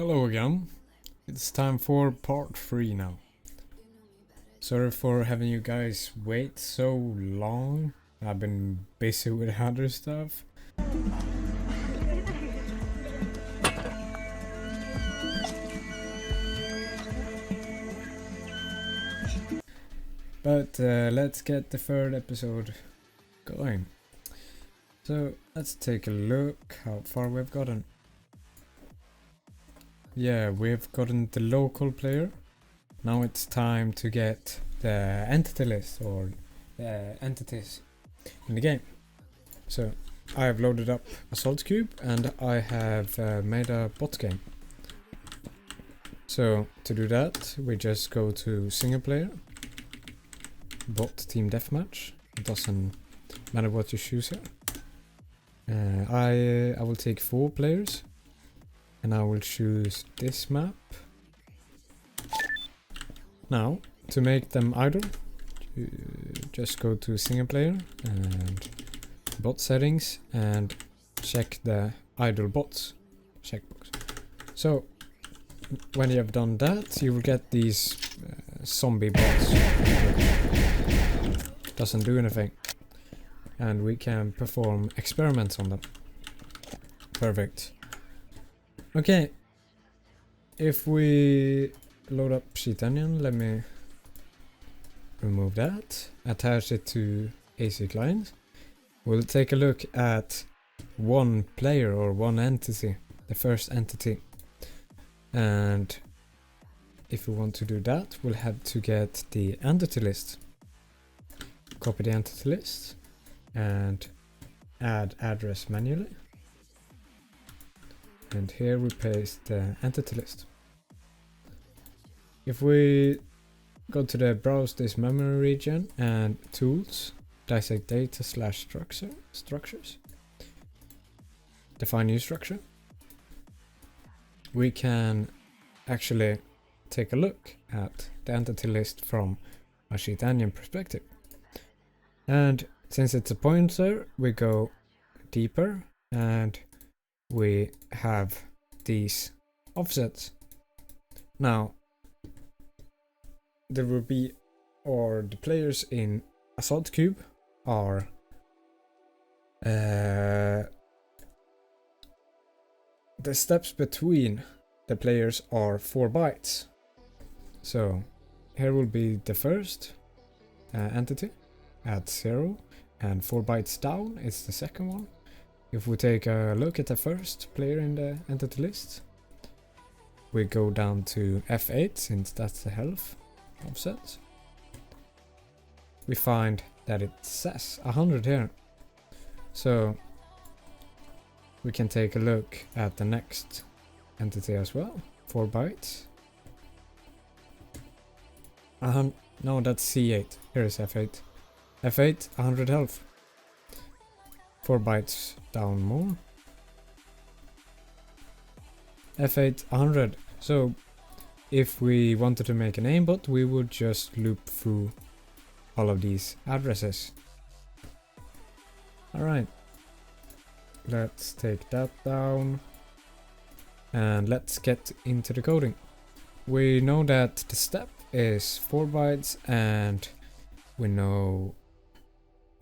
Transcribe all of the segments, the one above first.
Hello again. It's time for part 3 now. Sorry for having you guys wait so long. I've been busy with other stuff. But let's get the third episode going. So let's take a look how far we've gotten. Yeah, we've gotten the local player. Now it's time to get the entity list or the entities in the game. So I have loaded up ASSAULTCUBE and I have made a bot game. So to do that, we just go to single player, bot team deathmatch. It doesn't matter what you choose here. I will take 4 players and I will choose this map. Now, to make them idle, you just go to single player and bot settings and check the idle bots checkbox. So, when you have done that, you will get these zombie bots. Doesn't do anything. And we can perform experiments on them. Perfect. Okay. If we load up sheet onion, let me remove that, attach it to AC client. We'll take a look at one player or one entity, the first entity. And if we want to do that, we'll have to get the entity list. Copy the entity list and add address manually. And here we paste the entity list. If we go to the browse this memory region and tools, dissect data / structures, define new structure, we can actually take a look at the entity list from a sheet onion perspective. And since it's a pointer, we go deeper and we have these offsets. Now, there will be, or the players in ASSAULTCUBE are the steps between the players are 4 bytes. So here will be the first entity at 0 and 4 bytes down is the second one. If we take a look at the first player in the entity list, we go down to F8 since that's the health offset. We find that it says 100 here. So we can take a look at the next entity as well, 4 bytes. No, that's C8. Here is F8. F8, 100 health. 4 bytes down more. F8, 100. So if we wanted to make an aimbot, we would just loop through all of these addresses. Alright. Let's take that down. And let's get into the coding. We know that the step is 4 bytes and we know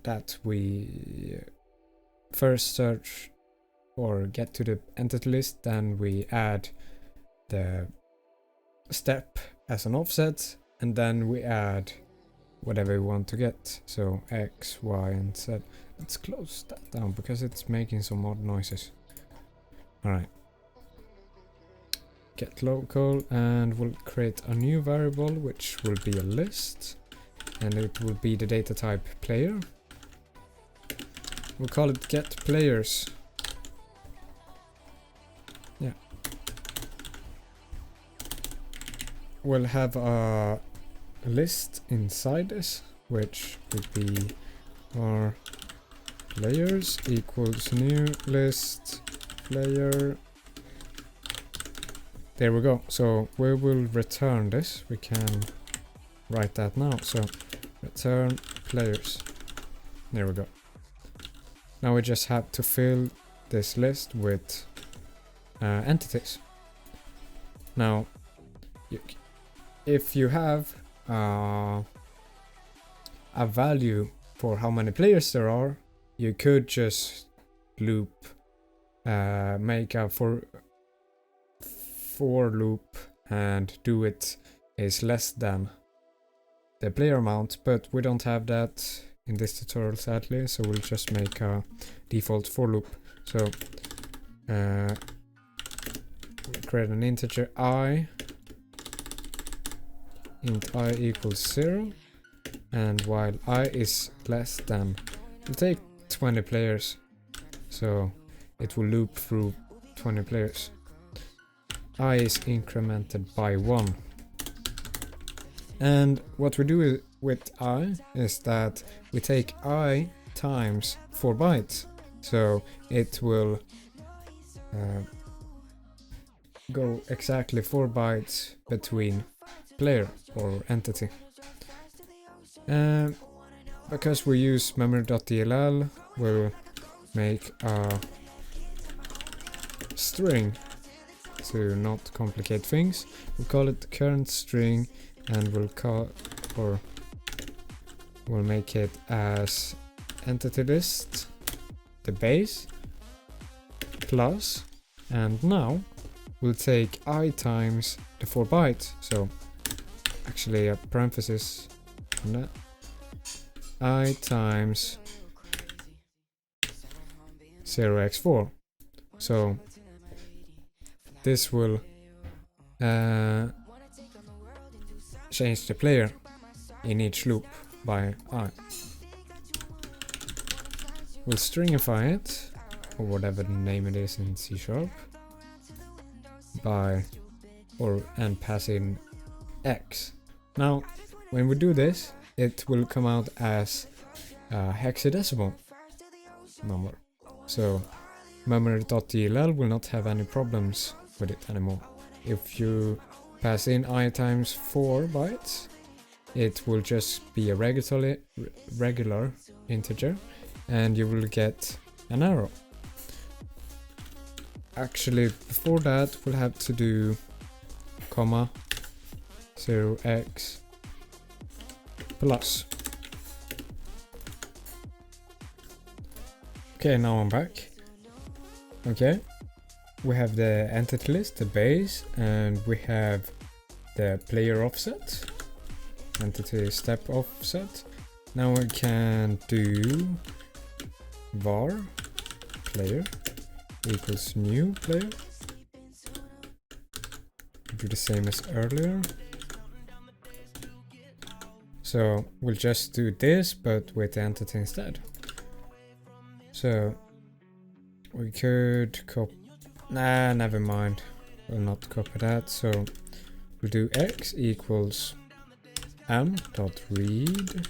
that we first search or get to the entity list, then we add the step as an offset, and then we add whatever we want to get. So X, Y, and Z. Let's close that down because it's making some odd noises. Alright. Get local, and we'll create a new variable which will be a list, and it will be the data type player. We'll call it GetPlayers. Yeah. We'll have a list inside this, which would be our players equals new list player. There we go. So we will return this. We can write that now. So return players. There we go. Now we just have to fill this list with entities. Now, if you have a value for how many players there are, you could just loop, make a for loop and do it is less than the player amount, but we don't have that in this tutorial sadly, so we'll just make a default for loop. So we'll create an integer I, int I equals 0, and while I is less than, we'll take 20 players, so it will loop through 20 players. I is incremented by 1. And what we do with I is that we take I times 4 bytes. So it will go exactly 4 bytes between player or entity. Because we use memory.dll, we'll make a string to not complicate things. We'll call it current string, and we'll make it as entity list, the base, plus, and now we'll take I times the 4 bytes. So actually a parenthesis on that. I times 0x4. So this will change the player in each loop by I. We'll stringify it, or whatever the name it is in C#, and pass in x. Now, when we do this, it will come out as a hexadecimal number. So memory.dll will not have any problems with it anymore. If you pass in I times 4 bytes, it will just be a regular integer, and you will get an arrow. Actually, before that, we'll have to do comma 0x plus. Okay, now I'm back. Okay, we have the entity list, the base, and we have the player offset, entity step offset. Now we can do var player equals new player. Do the same as earlier. So we'll just do this, but with the entity instead. So we could copy. Nah, never mind. We'll not copy that. So we'll do x equals m.read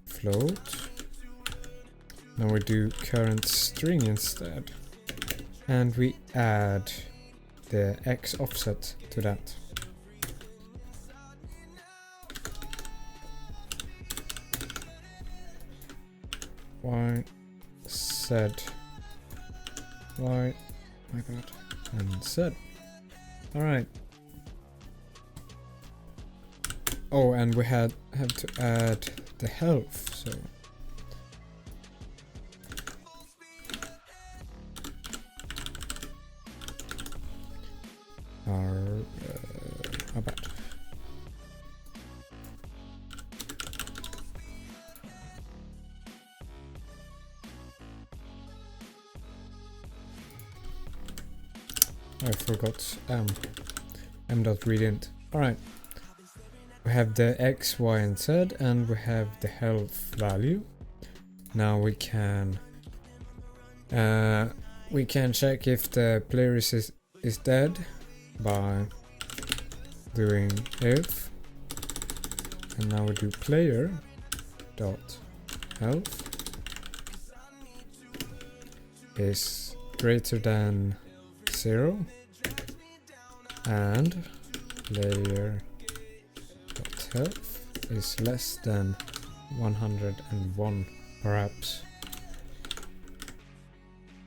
float. Now we do current string instead, and we add the x offset to that. Y set y, my god, and set. All right. Oh, and we have to add the health. So how bad? I forgot m.readInt. Alright. We have the x, y, and z, and we have the health value. Now we can check if the player is dead by doing if, and now we do player dot health is greater than 0 and player dot health is less than 101 perhaps.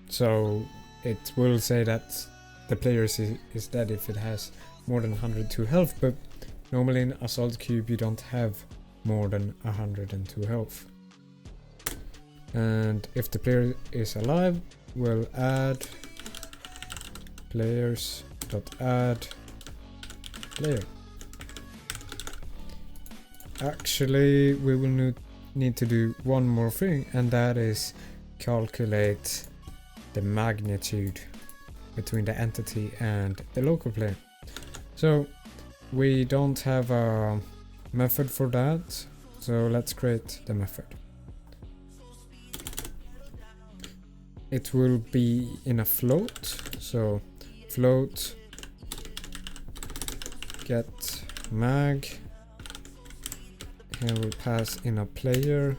So it will say that the player is dead if it has more than 102 health, but normally in Assault Cube you don't have more than 102 health. And if the player is alive, we'll add players.add player. Actually, we will need to do one more thing, and that is calculate the magnitude between the entity and the local player. So we don't have a method for that, so let's create the method. It will be in a float, so float get mag. Here we'll pass in a player.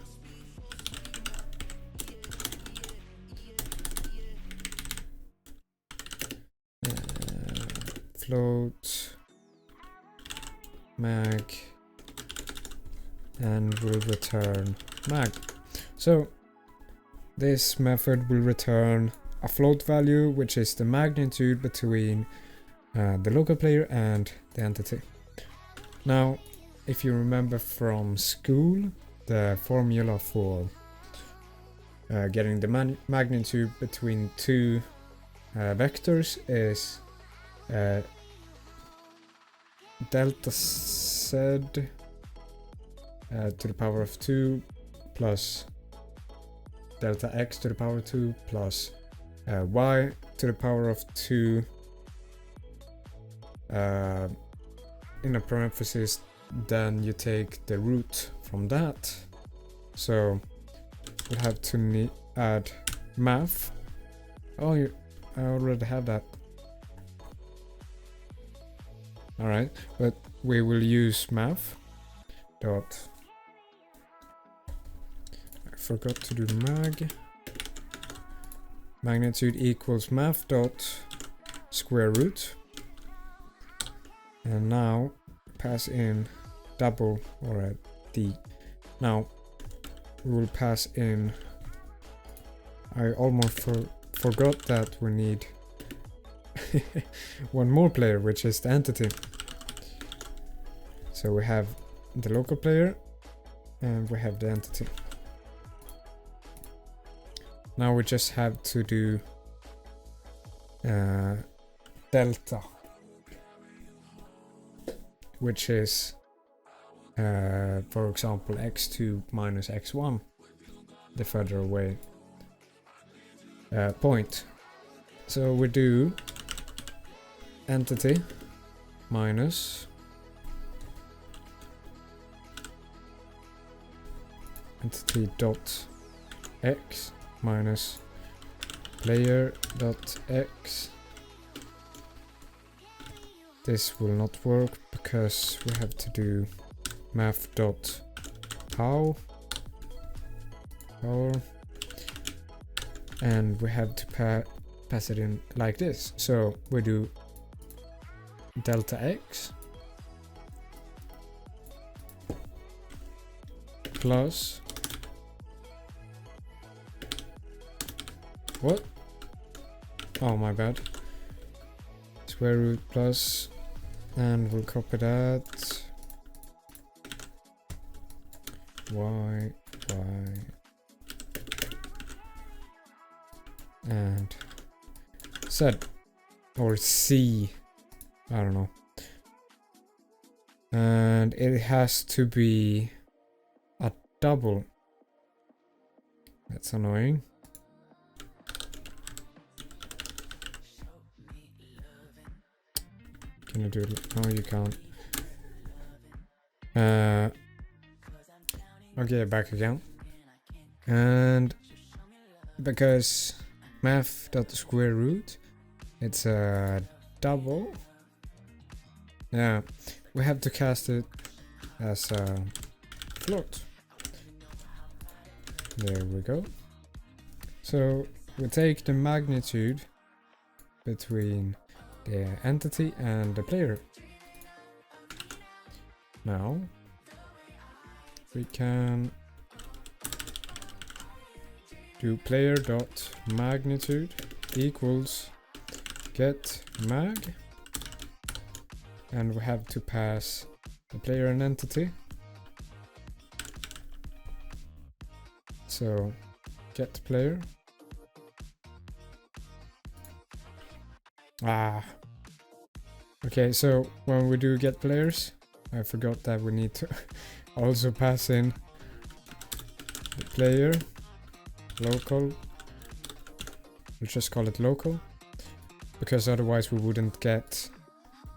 Float mag, and we'll return mag. So this method will return a float value, which is the magnitude between the local player and the entity. Now, if you remember from school, the formula for getting the magnitude between two vectors is delta z to the power of 2 plus delta x to the power of 2 plus y to the power of 2 in a parenthesis, then you take the root from that. So we'll have to add math. Oh, I already have that. Alright, but we will use math dot, I forgot to do magnitude equals math dot square root, and now pass in double or a d. Now we will pass in, I almost forgot that we need one more player, which is the entity. So we have the local player and we have the entity. Now we just have to do delta, which is for example x2 minus x1, the further away point. So we do entity minus entity dot x minus player dot x. This will not work because we have to do math dot power, and we have to pass it in like this. So we do delta x plus what? Oh, my bad. Square root plus, and we'll copy that. Y, and Z or C, I don't know. And it has to be a double. That's annoying. Can you do it? No, you can't. Okay, back again. And because math dot square root, it's a double. Yeah, we have to cast it as a float. There we go. So we take the magnitude between the entity and the player. Now we can do player dot magnitude equals get mag, and we have to pass the player and entity. So get player. Okay, so when we do get players, I forgot that we need to also pass in the player local. We'll just call it local, because otherwise we wouldn't get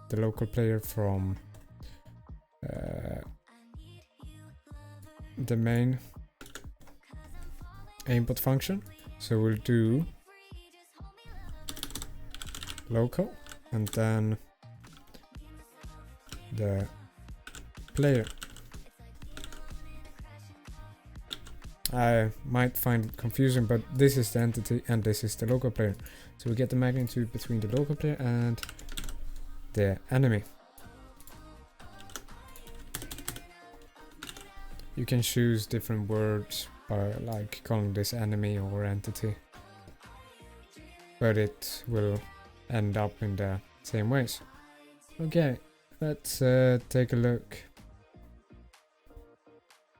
the local player from the main AIMBOT function. So we'll do local and then the player. I might find it confusing, but this is the entity and this is the local player. So we get the magnitude between the local player and the enemy. You can choose different words by like calling this enemy or entity, but it will end up in the same ways. Okay, let's take a look.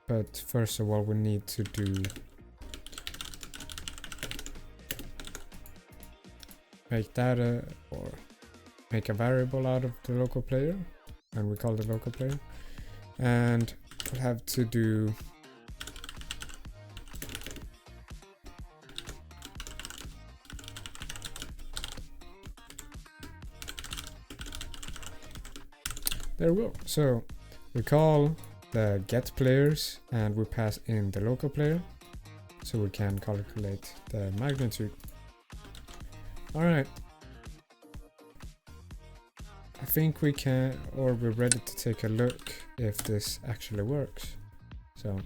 But first of all, we need to do make data or make a variable out of the local player, and we call the local player, and we'll have to do there we go. So we call the GetPlayers and we pass in the local player so we can calculate the magnitude. Alright, I think we can, or we're ready to take a look if this actually works. So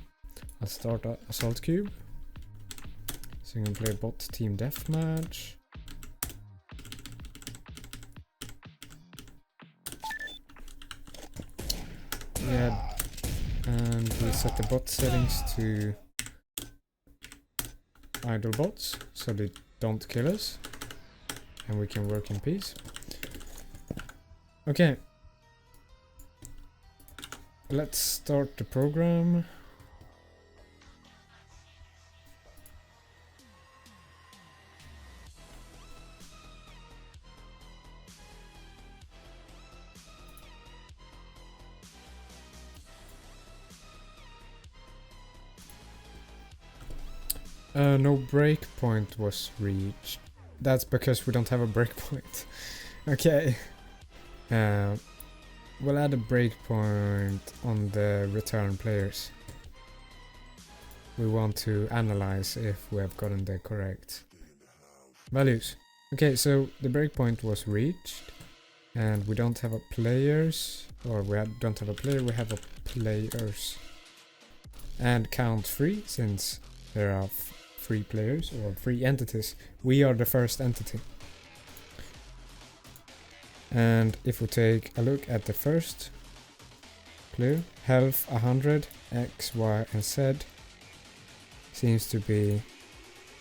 I'll start ASSAULTCUBE, single player bot team deathmatch. Yeah, and we set the bot settings to idle bots so they don't kill us and we can work in peace. Okay, let's start the program. No breakpoint was reached. That's because we don't have a breakpoint. Okay. We'll add a breakpoint on the return players. We want to analyze if we have gotten the correct values. Okay, so the breakpoint was reached and we don't have a players, or we don't have a player, we have a players. And count 3 since there are 3 players or 3 entities. We are the first entity. And if we take a look at the first player, health 100, X, Y, and Z seems to be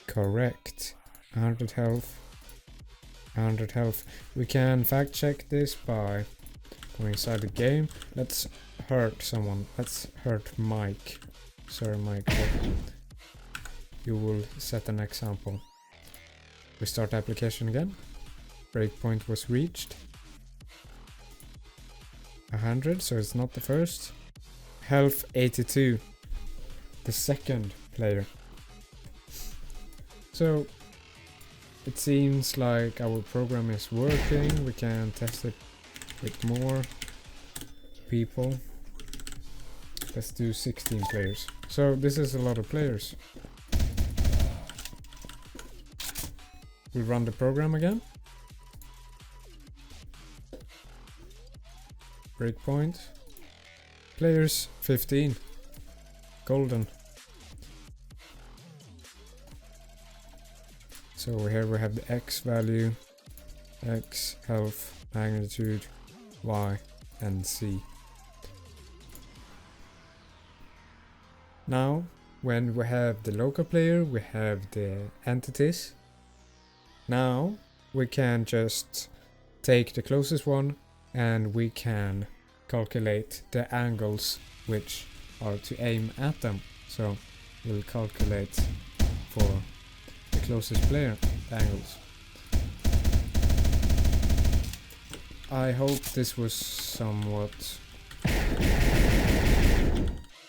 correct. 100 health, 100 health. We can fact check this by going inside the game. Let's hurt someone. Let's hurt Mike. Sorry, Mike. You will set an example. We start the application again. Breakpoint was reached. 100, so it's not the first. Health 82, the second player. So it seems like our program is working. We can test it with more people. Let's do 16 players. So this is a lot of players. We run the program again. Breakpoint. Players 15. Golden. So here we have the X value, X, health, magnitude, Y, and Z. Now, when we have the local player, we have the entities. Now, we can just take the closest one and we can calculate the angles which are to aim at them. So we'll calculate for the closest player angles. I hope this was somewhat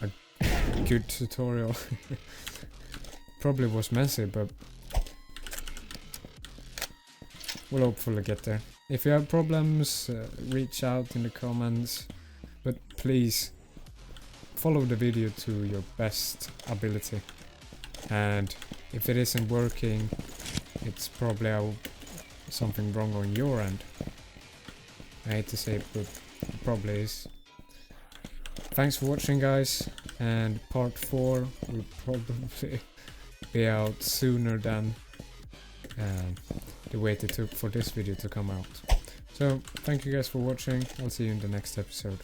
a good tutorial. Probably was messy, but we'll hopefully get there. If you have problems, reach out in the comments, but please follow the video to your best ability. And if it isn't working, it's probably something wrong on your end. I hate to say it, but it probably is. Thanks for watching, guys, and part 4 will probably be out sooner than the wait it took for this video to come out. So thank you guys for watching. I'll see you in the next episode.